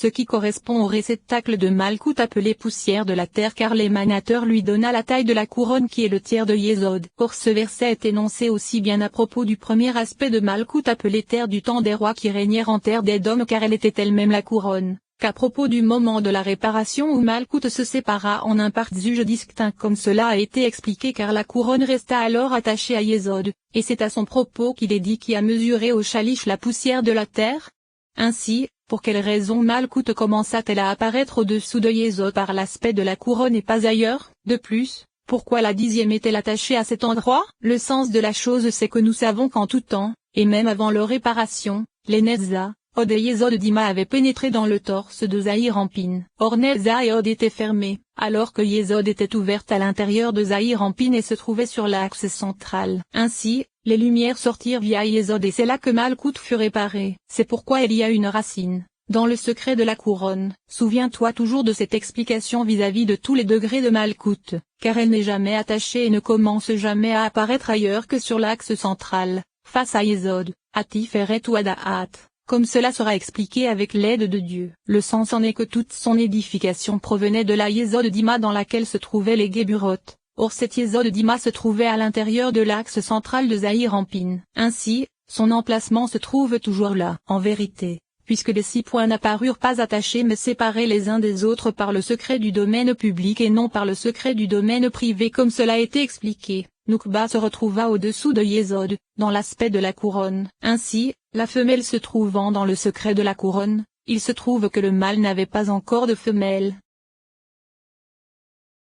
ce qui correspond au réceptacle de Malkout appelé poussière de la terre car l'émanateur lui donna la taille de la couronne qui est le tiers de Yesod. Or ce verset est énoncé aussi bien à propos du premier aspect de Malkout appelé terre du temps des rois qui régnèrent en terre d'Édom car elle était elle-même la couronne, qu'à propos du moment de la réparation où Malkout se sépara en un partage distinct comme cela a été expliqué car la couronne resta alors attachée à Yesod, et c'est à son propos qu'il est dit qui a mesuré au chalich la poussière de la terre. Ainsi, pour quelle raison Malkout commença-t-elle à apparaître au-dessous de Yesod par l'aspect de la couronne et pas ailleurs? De plus, pourquoi la 10e est-elle attachée à cet endroit? Le sens de la chose c'est que nous savons qu'en tout temps, et même avant leur réparation, les Netza, Od et Yesod d'Ima avaient pénétré dans le torse de Zahir Anpin. Or Netza et Od étaient fermés, alors que Yesod était ouverte à l'intérieur de Zahir Anpin et se trouvait sur l'axe central. Ainsi, les lumières sortirent via Yesod et c'est là que Malkout fut réparé. C'est pourquoi il y a une racine, dans le secret de la couronne. Souviens-toi toujours de cette explication vis-à-vis de tous les degrés de Malkout, car elle n'est jamais attachée et ne commence jamais à apparaître ailleurs que sur l'axe central, face à Yesod, à Tiferet ou à Da'at. Comme cela sera expliqué avec l'aide de Dieu. Le sens en est que toute son édification provenait de la Yesod d'Ima dans laquelle se trouvaient les Geburot. Or cette Yesod d'Ima se trouvait à l'intérieur de l'axe central de Zahir Anpin. Ainsi, son emplacement se trouve toujours là. En vérité, puisque les 6 points n'apparurent pas attachés mais séparés les uns des autres par le secret du domaine public et non par le secret du domaine privé comme cela a été expliqué, Noukba se retrouva au-dessous de Yesod, dans l'aspect de la couronne. Ainsi, la femelle se trouvant dans le secret de la couronne, il se trouve que le mâle n'avait pas encore de femelle.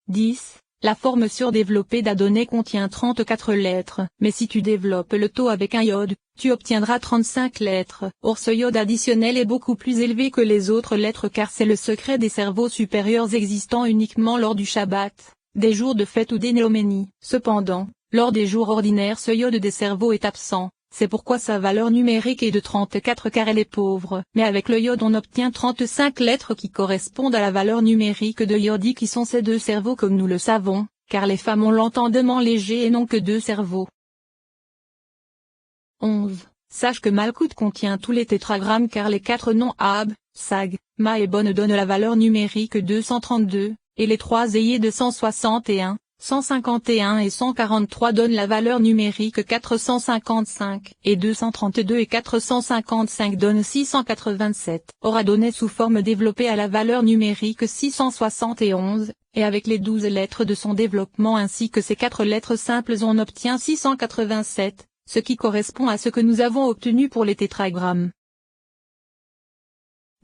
10. La forme surdéveloppée d'Adonai contient 34 lettres, mais si tu développes le taux avec un yod, tu obtiendras 35 lettres. Or ce yod additionnel est beaucoup plus élevé que les autres lettres car c'est le secret des cerveaux supérieurs existant uniquement lors du Shabbat, des jours de fête ou des néoménies. Cependant, lors des jours ordinaires ce yod des cerveaux est absent. C'est pourquoi sa valeur numérique est de 34 car elle est pauvre. Mais avec le yod on obtient 35 lettres qui correspondent à la valeur numérique de yodi qui sont ces 2 cerveaux comme nous le savons, car les femmes ont l'entendement léger et n'ont que 2 cerveaux. 11. Sache que Malkout contient tous les tétragrammes car les 4 noms Ab, Sag, Ma et Bon donnent la valeur numérique 232, et les 3 Zéyé de 161. 151 et 143 donnent la valeur numérique 455, et 232 et 455 donnent 687. Or Adonai sous forme développée à la valeur numérique 671, et avec les 12 lettres de son développement ainsi que ses 4 lettres simples on obtient 687, ce qui correspond à ce que nous avons obtenu pour les tétragrammes.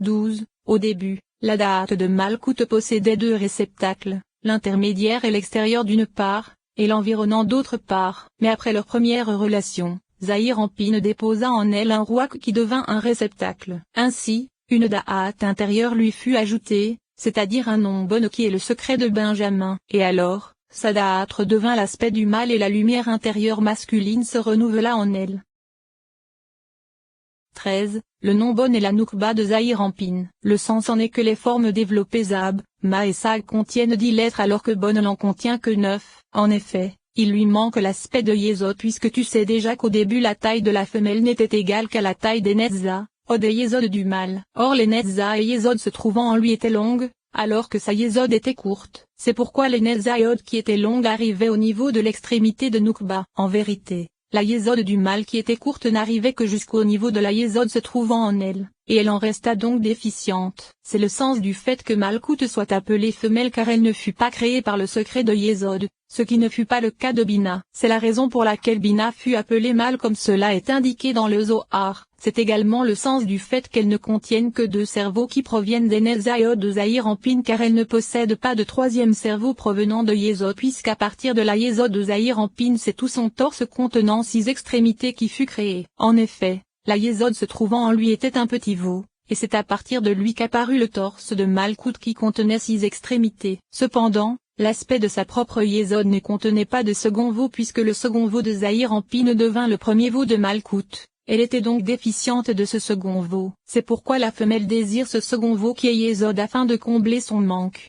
12. Au début, la date de Malkout possédait 2 réceptacles, l'intermédiaire et l'extérieur d'une part, et l'environnant d'autre part. Mais après leur première relation, Zahir Anpin déposa en elle un rouak qui devint un réceptacle. Ainsi, une da'at intérieure lui fut ajoutée, c'est-à-dire un nom bon qui est le secret de Benjamin. Et alors, sa da'at redevint l'aspect du mâle et la lumière intérieure masculine se renouvela en elle. 13. Le nom bon est la Noukba de Zahir Anpin. Le sens en est que les formes développées Zab, Ma et Sag contiennent 10 lettres alors que Bon n'en contient que 9. En effet, il lui manque l'aspect de Yesod puisque tu sais déjà qu'au début la taille de la femelle n'était égale qu'à la taille des Netza, Od et Yesod du mâle. Or les Netza et Yesod se trouvant en lui étaient longues, alors que sa Yesod était courte. C'est pourquoi les Netza et Od qui étaient longues arrivaient au niveau de l'extrémité de Noukba. En vérité, la Yesod du mâle qui était courte n'arrivait que jusqu'au niveau de la Yesod se trouvant en elle, et elle en resta donc déficiente. C'est le sens du fait que Malkout soit appelée femelle car elle ne fut pas créée par le secret de Yesod, ce qui ne fut pas le cas de Bina. C'est la raison pour laquelle Bina fut appelée mâle comme cela est indiqué dans le Zohar. C'est également le sens du fait qu'elle ne contienne que 2 cerveaux qui proviennent des Netzaïod de Zahir Anpin car elle ne possède pas de 3e cerveau provenant de Yesod puisqu'à partir de la Yesod de Zahir Anpin c'est tout son torse contenant 6 extrémités qui fut créé. En effet, la Yesod se trouvant en lui était un petit veau, et c'est à partir de lui qu'apparut le torse de Malkout qui contenait 6 extrémités. Cependant, l'aspect de sa propre Yesod ne contenait pas de second veau puisque le second veau de Zahir Anpin devint le premier veau de Malkout. Elle était donc déficiente de ce second veau. C'est pourquoi la femelle désire ce second veau qui est Yesod afin de combler son manque.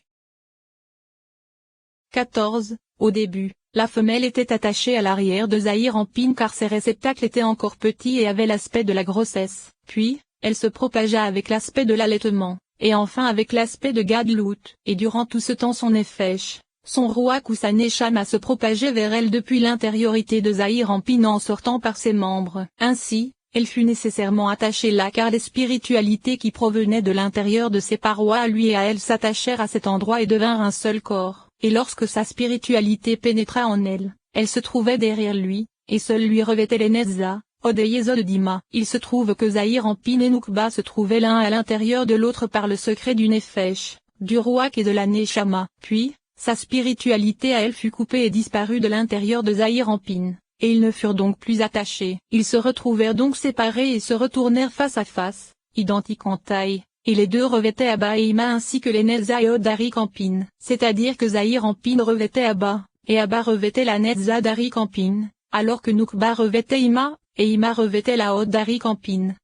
14. Au début, la femelle était attachée à l'arrière de Zahir Anpin car ses réceptacles étaient encore petits et avaient l'aspect de la grossesse. Puis, elle se propagea avec l'aspect de l'allaitement. et enfin avec l'aspect de Gadlut. Et durant tout ce temps son nefesh, son rouak ou sa neshama se propageait vers elle depuis l'intériorité de Zahir Anpin en sortant par ses membres. Ainsi, elle fut nécessairement attachée là car les spiritualités qui provenaient de l'intérieur de ses parois à lui et à elle s'attachèrent à cet endroit et devinrent un seul corps. Et lorsque sa spiritualité pénétra en elle, elle se trouvait derrière lui, et seul lui revêtait les Netza, Od et Yesod d'Ima. Il se trouve que Zahir Anpin et Noukba se trouvaient l'un à l'intérieur de l'autre par le secret du Nefesh, du Rouak et de la Neshama. Puis, sa spiritualité à elle fut coupée et disparut de l'intérieur de Zahir Anpin, et ils ne furent donc plus attachés. Ils se retrouvèrent donc séparés et se retournèrent face à face, identiques en taille, et les deux revêtaient Abba et Ima ainsi que les Netza et Od d'Arik Anpin. C'est-à-dire que Zahir Anpin revêtait Abba, et Abba revêtait la Netza d'Arik Anpin, alors que Noukba revêtait Ima, et Ima revêtait la Od d'Arik Anpin.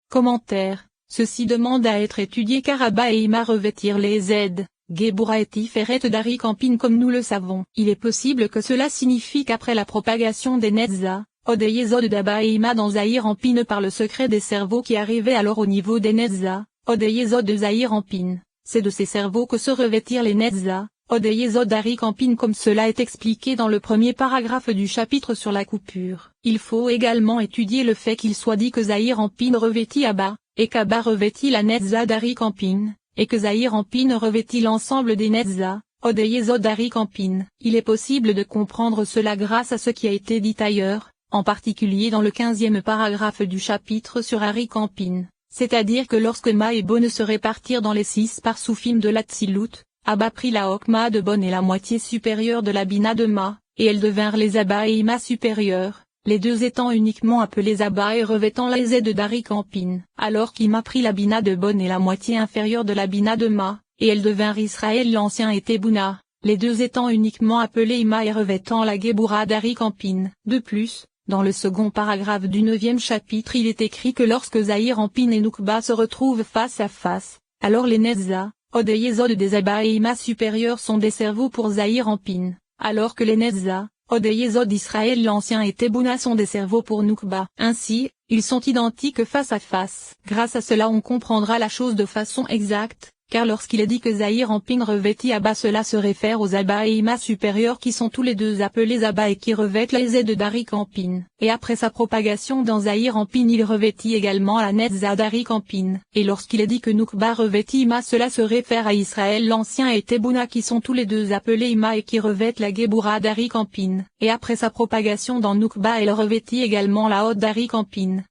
Commentaire. Ceci demande à être étudié car Abba et Ima revêtirent les Z, Gebura et Tiferet d'Arik Anpin comme nous le savons. Il est possible que cela signifie qu'après la propagation des Netza, Od et Yesod d'Abba et Ima dans Zahir Anpin par le secret des cerveaux qui arrivaient alors au niveau des Netza, Od et Yesod de Zahir Anpin, c'est de ces cerveaux que se revêtirent les Netza, Od et Yesod d'Arik Anpin comme cela est expliqué dans le premier paragraphe du chapitre sur la coupure. Il faut également étudier le fait qu'il soit dit que Zahir Anpin revêtit Abba, et qu'Abba revêtit la Netza d'Arik Anpin, et que Zahir Anpin revêtit l'ensemble des Netza, Od et Yesod d'Arik Anpin. Il est possible de comprendre cela grâce à ce qui a été dit ailleurs, en particulier dans le 15e paragraphe du chapitre sur Arik Anpin, c'est-à-dire que lorsque Ma et Bon se répartirent dans les 6 parsoufim de l'Atsilut, Abba prit la Hokma de Bon et la moitié supérieure de la Bina de Ma, et elles devinrent les Abba et Ima supérieures, les deux étant uniquement appelés Abba et revêtant les Z d'Arik Anpin, alors qu'Ima prit la Bina de Bon et la moitié inférieure de la Bina de Ma, et elles devinrent Israël l'Ancien et Tebouna, les deux étant uniquement appelés Ima et revêtant la Gebura d'Arik Anpin. De plus, dans le second paragraphe du 9e chapitre il est écrit que lorsque Zahir Anpin et Noukba se retrouvent face à face, alors les Netza, Od et Yesod des Abba et Ima supérieurs sont des cerveaux pour Zahir Anpin, alors que les Netza, Od et Yesod d'Israël l'Ancien et Tebouna sont des cerveaux pour Noukba. Ainsi, ils sont identiques face à face. Grâce à cela on comprendra la chose de façon exacte, car lorsqu'il est dit que Zahir Anpin revêtit Abba cela se réfère aux Abba et Ima supérieurs qui sont tous les deux appelés Abba et qui revêtent les Z d'Arik Anpin. Et après sa propagation dans Zahir Anpin il revêtit également la Netza d'Arik Anpin. Et lorsqu'il est dit que Noukba revêtit Ima cela se réfère à Israël l'Ancien et Tebouna qui sont tous les deux appelés Ima et qui revêtent la Gebura d'Arik Anpin. Et après sa propagation dans Noukba elle revêtit également la Od d'Arik Anpin.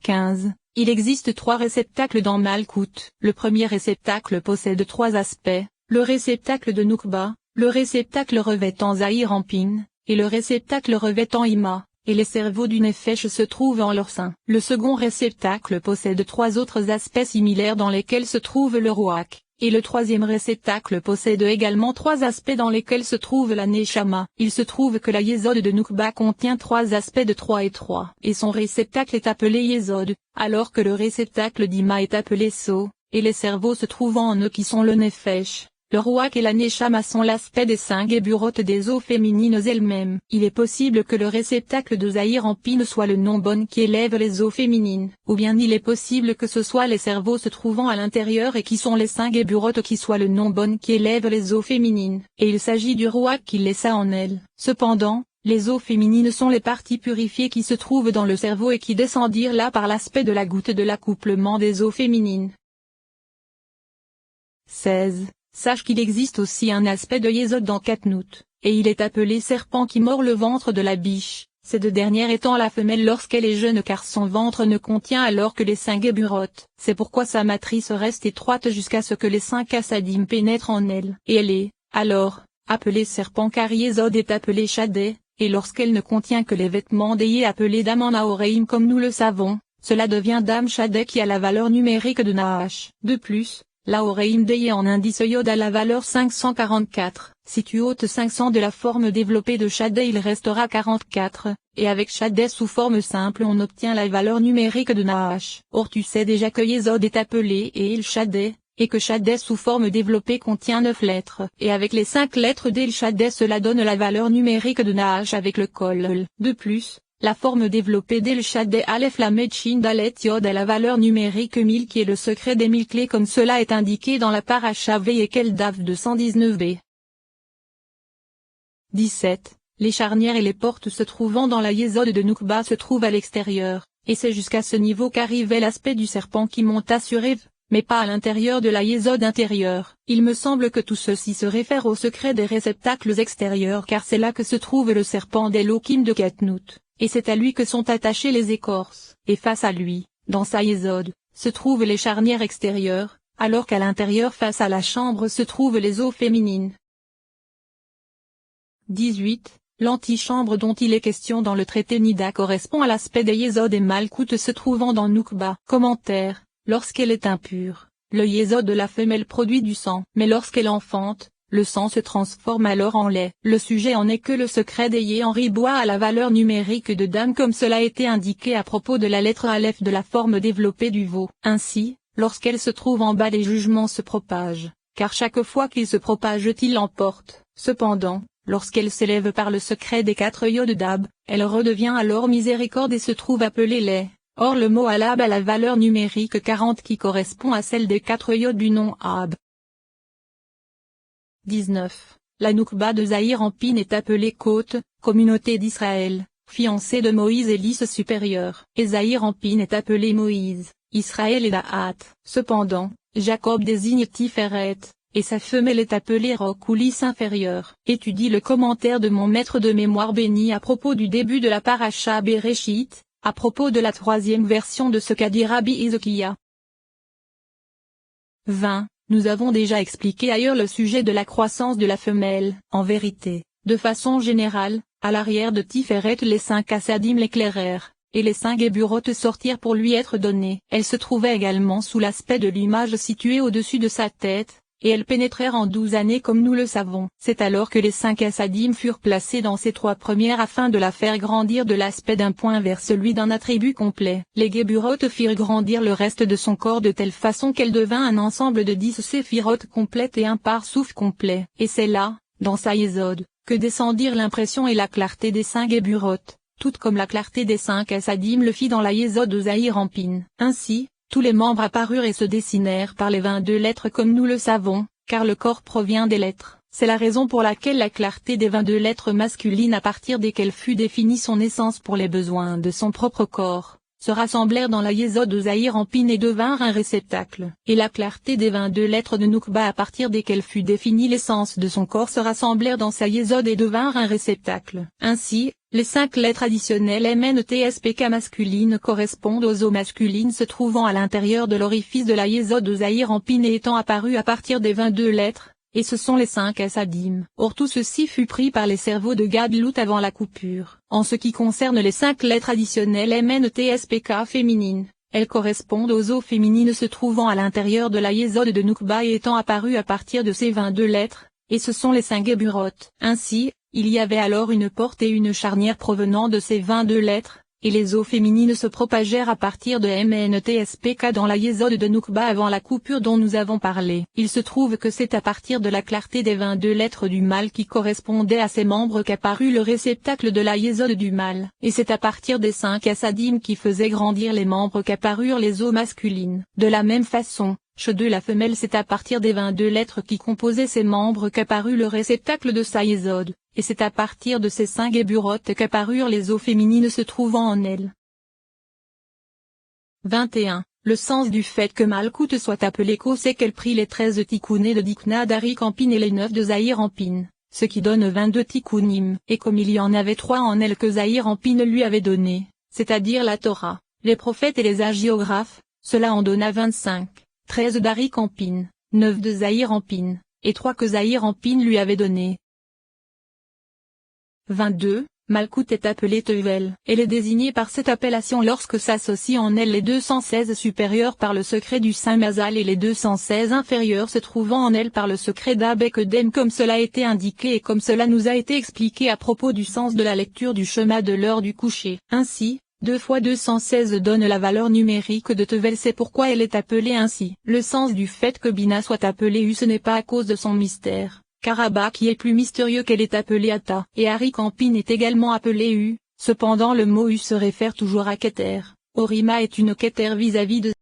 15. Il existe 3 réceptacles dans Malkout. Le premier réceptacle possède 3 aspects, le réceptacle de Noukba, le réceptacle revêtant Zahir Anpin, et le réceptacle revêtant Ima, et les cerveaux du Nefesh se trouvent en leur sein. Le second réceptacle possède 3 autres aspects similaires dans lesquels se trouve le Rouak, et le troisième réceptacle possède également 3 aspects dans lesquels se trouve la Neshama. Il se trouve que la Yesod de Noukba contient 3 aspects de 3 et 3, et son réceptacle est appelé Yesod, alors que le réceptacle d'Ima est appelé So, et les cerveaux se trouvant en eux qui sont le Nefesh. Le Rouak et la Neshama sont l'aspect des 5 Geburotes des eaux féminines elles-mêmes. Il est possible que le réceptacle de Zahir Anpin soit le nom Bon qui élève les eaux féminines, ou bien il est possible que ce soit les cerveaux se trouvant à l'intérieur et qui sont les 5 Geburotes qui soit le nom Bon qui élève les eaux féminines, et il s'agit du Rouak qui laissa en elle. Cependant, les eaux féminines sont les parties purifiées qui se trouvent dans le cerveau et qui descendirent là par l'aspect de la goutte de l'accouplement des eaux féminines. 16. Sache qu'il existe aussi un aspect de Yesod dans Katnout, et il est appelé serpent qui mord le ventre de la biche, cette dernière étant la femelle lorsqu'elle est jeune car son ventre ne contient alors que les 5 Geburotes. C'est pourquoi sa matrice reste étroite jusqu'à ce que les 5 Assadim pénètrent en elle. Et elle est, alors, appelée serpent car Yesod est appelé Shadé, et lorsqu'elle ne contient que les vêtements d'Ayé appelés Dam en Aoreim comme nous le savons, cela devient Dam Shadé qui a la valeur numérique de Nahash. De plus, l'Aoreim d'Ayé en indice Yod a la valeur 544. Si tu ôtes 500 de la forme développée de Shadé il restera 44, et avec Shadé sous forme simple on obtient la valeur numérique de Nahash. Or tu sais déjà que Yesod est appelé El Shadé, et que Shadé sous forme développée contient 9 lettres. Et avec les 5 lettres d'El Shadé cela donne la valeur numérique de Nahash avec le Kollel. De plus, la forme développée d'El Shaddai Aleph Lamed Shin Dalet Yod a la valeur numérique 1000 qui est le secret des 1000 clés comme cela est indiqué dans la paracha Vayekel Daf 219b. 17. Les charnières et les portes se trouvant dans la Yesod de Noukba se trouvent à l'extérieur, et c'est jusqu'à ce niveau qu'arrivait l'aspect du serpent qui monta sur Ève, mais pas à l'intérieur de la Yesod intérieure. Il me semble que tout ceci se réfère au secret des réceptacles extérieurs car c'est là que se trouve le serpent d'Elohim de Ketnout, et c'est à lui que sont attachées les écorces, et face à lui, dans sa Yesod, se trouvent les charnières extérieures, alors qu'à l'intérieur face à la chambre se trouvent les eaux féminines. 18. L'antichambre dont il est question dans le traité Nida correspond à l'aspect des Yesod et Malkout se trouvant dans Noukba. Commentaire. Lorsqu'elle est impure, le Yesod de la femelle produit du sang. Mais lorsqu'elle enfante, le sang se transforme alors en lait. Le sujet en est que le secret des en ribois a la valeur numérique de dame comme cela a été indiqué à propos de la lettre Aleph de la forme développée du veau. Ainsi, lorsqu'elle se trouve en bas les jugements se propagent, car chaque fois qu'ils se propagent ils l'emportent. Cependant, lorsqu'elle s'élève par le secret des 4 yods d'Ab, elle redevient alors miséricorde et se trouve appelée lait. Or le mot Alab a la valeur numérique 40 qui correspond à celle des 4 yods du nom Ab. 19. La Noukba de Zahir Ampin est appelée côte, communauté d'Israël, fiancée de Moïse et lys supérieur. Et Zahir Ampin est appelé Moïse, Israël et Dahat. Cependant, Jacob désigne Tiferet, et sa femelle est appelée Roc ou lys inférieur. Étudie le commentaire de mon maître de mémoire béni à propos du début de la paracha Bereshit, à propos de la 3e version de ce qu'a dit Rabbi Hizokia. 20. Nous avons déjà expliqué ailleurs le sujet de la croissance de la femelle. En vérité, de façon générale, à l'arrière de Tiferet les 5 Assadim l'éclairèrent, et les 5 Géburotes sortirent pour lui être données. Elles se trouvaient également sous l'aspect de l'image située au-dessus de sa tête, et elles pénétrèrent en 12 années comme nous le savons. C'est alors que les 5 Assadim furent placés dans ces 3 premières afin de la faire grandir de l'aspect d'un point vers celui d'un attribut complet. Les Géburotes firent grandir le reste de son corps de telle façon qu'elle devint un ensemble de 10 séphirotes complètes et un parsouf complet. Et c'est là, dans sa Yesod, que descendirent l'impression et la clarté des 5 Géburotes, tout comme la clarté des 5 Assadim le fit dans la Yesod de Zahir Ampin. Ainsi, tous les membres apparurent et se dessinèrent par les 22 lettres comme nous le savons, car le corps provient des lettres. C'est la raison pour laquelle la clarté des 22 lettres masculines à partir desquelles fut définie son essence pour les besoins de son propre corps, se rassemblèrent dans la Yesod de Zahir Ampin et devinrent un réceptacle. Et la clarté des 22 lettres de Noukba à partir desquelles fut définie l'essence de son corps se rassemblèrent dans sa Yesod et devinrent un réceptacle. Ainsi, les 5 lettres additionnelles MNTSPK masculines correspondent aux eaux masculines se trouvant à l'intérieur de l'orifice de la Yesod de Zahir Ampin et étant apparues à partir des 22 lettres, et ce sont les 5 Assadim. Or tout ceci fut pris par les cerveaux de Gadlout avant la coupure. En ce qui concerne les 5 lettres additionnelles MNTSPK féminines, elles correspondent aux eaux féminines se trouvant à l'intérieur de la Yesod de Noukba et étant apparues à partir de ces 22 lettres, et ce sont les 5 Géburotes. Ainsi, il y avait alors une porte et une charnière provenant de ces 22 lettres, et les eaux féminines se propagèrent à partir de MNTSPK dans la Yesod de Noukba avant la coupure dont nous avons parlé. Il se trouve que c'est à partir de la clarté des 22 lettres du mâle qui correspondait à ces membres qu'apparut le réceptacle de la Yesod du mâle. Et c'est à partir des 5 Assadim qui faisaient grandir les membres qu'apparurent les eaux masculines. De la même façon, de la femelle c'est à partir des 22 lettres qui composaient ses membres qu'apparut le réceptacle de sa Yesod, et c'est à partir de ces 5 Géburotes qu'apparurent les eaux féminines se trouvant en elles. 21. Le sens du fait que Malkout soit appelée Ko c'est qu'elle prit les 13 tikkunés de Dikna d'Arik Ampin et les 9 de Zahir Ampin, ce qui donne 22 tikkunim. Et comme il y en avait 3 en elle que Zahir Ampin lui avait donné, c'est-à-dire la Torah, les prophètes et les hagiographes, cela en donna 25. 13 d'Arik Ampin, 9 de Zahir Ampin, et 3 que Zahir Ampin lui avait donné. 22. Malkout est appelée Teuvel. Elle est désignée par cette appellation lorsque s'associent en elle les 216 supérieurs par le secret du Saint Mazal et les 216 inférieurs se trouvant en elle par le secret d'Abek-Edem comme cela a été indiqué et comme cela nous a été expliqué à propos du sens de la lecture du schéma de l'heure du coucher. Ainsi, 2 fois 216 donne la valeur numérique de Teuvel, c'est pourquoi elle est appelée ainsi. Le sens du fait que Bina soit appelée U ce n'est pas à cause de son mystère, car Abba qui est plus mystérieux qu'elle est appelée Ata. Et Arik Ampin est également appelée U, Cependant le mot U se réfère toujours à Keter. Horima est une Keter vis-à-vis de